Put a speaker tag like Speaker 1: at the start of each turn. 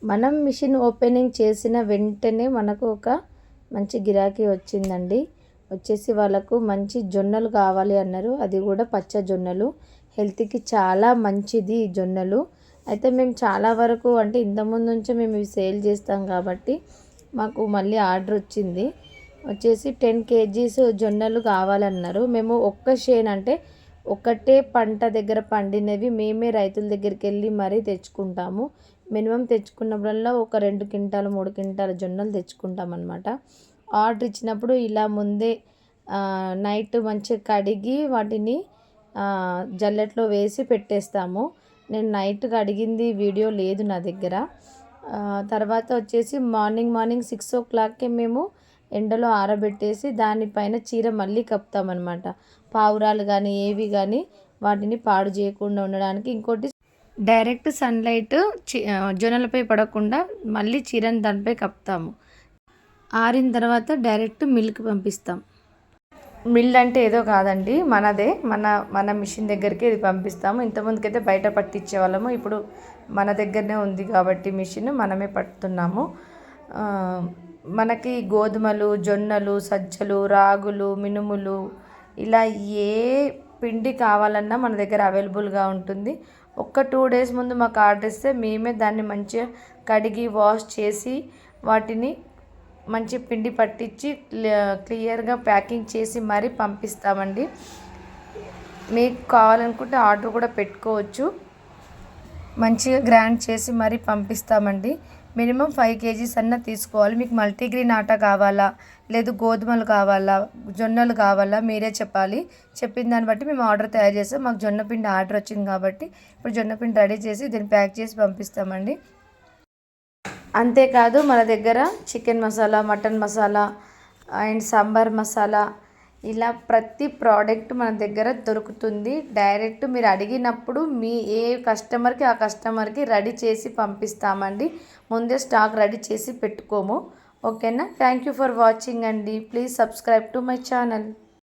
Speaker 1: మనం machine opening చేసిన వెంటనే మనకు ఒక మంచి గిరాకీ వచ్చిందండి. వచ్చేసి వాళ్ళకు మంచి జొన్నలు కావాలి అన్నారు. అది కూడా పచ్చ జొన్నలు. హెల్త్‌కి చాలా మంచిది ఈ జొన్నలు. అయితే మేము చాలా వరకు అంటే ఇంతకుముందు నుంచే మేము ఇవి సేల్ చేస్తాం కాబట్టి మాకు మళ్ళీ ఆర్డర్ వచ్చింది. వచ్చేసి 10 కేజీస్ జొన్నలు కావాలన్నారు. మేము ఒక్క చేను అంటే ఒకటే పంట దగ్గర పండినవి మేమే రైతుల దగ్గరికి వెళ్ళి మరీ తెచ్చుకుంటాము. మినిమం తెచ్చుకున్నప్పుడల్లా ఒక 2 క్వింటాలు 3 క్వింటాల జొన్నలు తెచ్చుకుంటాం అన్నమాట. ఆర్డర్ ఇచ్చినప్పుడు ఇలా ముందే నైట్ మంచిగా కడిగి వాటిని జల్లెడలో వేసి పెట్టేస్తాము. నేను నైట్ కడిగింది వీడియో లేదు నా దగ్గర. తర్వాత వచ్చేసి మార్నింగ్ 6:00కే మేము ఎండలో ఆరబెట్టేసి దానిపైన చీర మళ్ళీ కప్పుతామన్నమాట. పావురాలు కానీ ఏవి కానీ వాటిని పాడు చేయకుండా ఉండడానికి. ఇంకోటి డైరెక్ట్ సన్లైట్ జొన్నలపై పడకుండా మళ్ళీ చీరని దానిపై కప్పుతాము. ఆరిన తర్వాత డైరెక్ట్ మిల్కి పంపిస్తాం. మిల్ అంటే ఏదో కాదండి, మనదే మన మిషన్ దగ్గరికి ఇది పంపిస్తాము. ఇంతకుముందుకైతే బయట పట్టించే వాళ్ళము, ఇప్పుడు మన దగ్గరనే ఉంది కాబట్టి మిషన్ మనమే పట్టుతున్నాము. మనకి గోధుమలు, జొన్నలు, సజ్జలు, రాగులు, మినుములు ఇలా ఏ పిండి కావాలన్నా మన దగ్గర అవైలబుల్గా ఉంటుంది. ఒక్క 2 డేస్ ముందు మాకు ఆర్డర్ ఇస్తే మేమే దాన్ని మంచిగా కడిగి వాష్ చేసి వాటిని మంచి పిండి పట్టించి క్లియర్గా ప్యాకింగ్ చేసి మరీ పంపిస్తామండి. మీకు కావాలనుకుంటే ఆర్డర్ కూడా పెట్టుకోవచ్చు. మంచిగా గ్రైండ్ చేసి మరీ పంపిస్తామండి. మినిమం 5 కేజీస్ అన్న తీసుకోవాలి. మీకు మల్టీగ్రెయిన్ ఆటా కావాలా, లేదు గోధుమలు కావాలా, జొన్నలు కావాలా మీరే చెప్పాలి. చెప్పిన దాన్ని బట్టి మేము ఆర్డర్ తయారు చేస్తాం. మాకు జొన్న పిండి ఆర్డర్ వచ్చింది కాబట్టి ఇప్పుడు జొన్న పిండి రెడీ చేసి దీన్ని ప్యాక్ చేసి పంపిస్తామండి. అంతేకాదు మన దగ్గర chicken masala, mutton masala and sambar masala ఇలా ప్రతి ప్రోడక్ట్ మన దగ్గర దొరుకుతుంది. డైరెక్ట్ మీరు అడిగినప్పుడు మీ ఏ కస్టమర్కి ఆ కస్టమర్కి రెడీ చేసి పంపిస్తామండి. ముందే స్టాక్ రెడీ చేసి పెట్టుకోము. ఓకేనా? థ్యాంక్ యూ ఫర్ వాచింగ్ అండి. Please subscribe to my channel.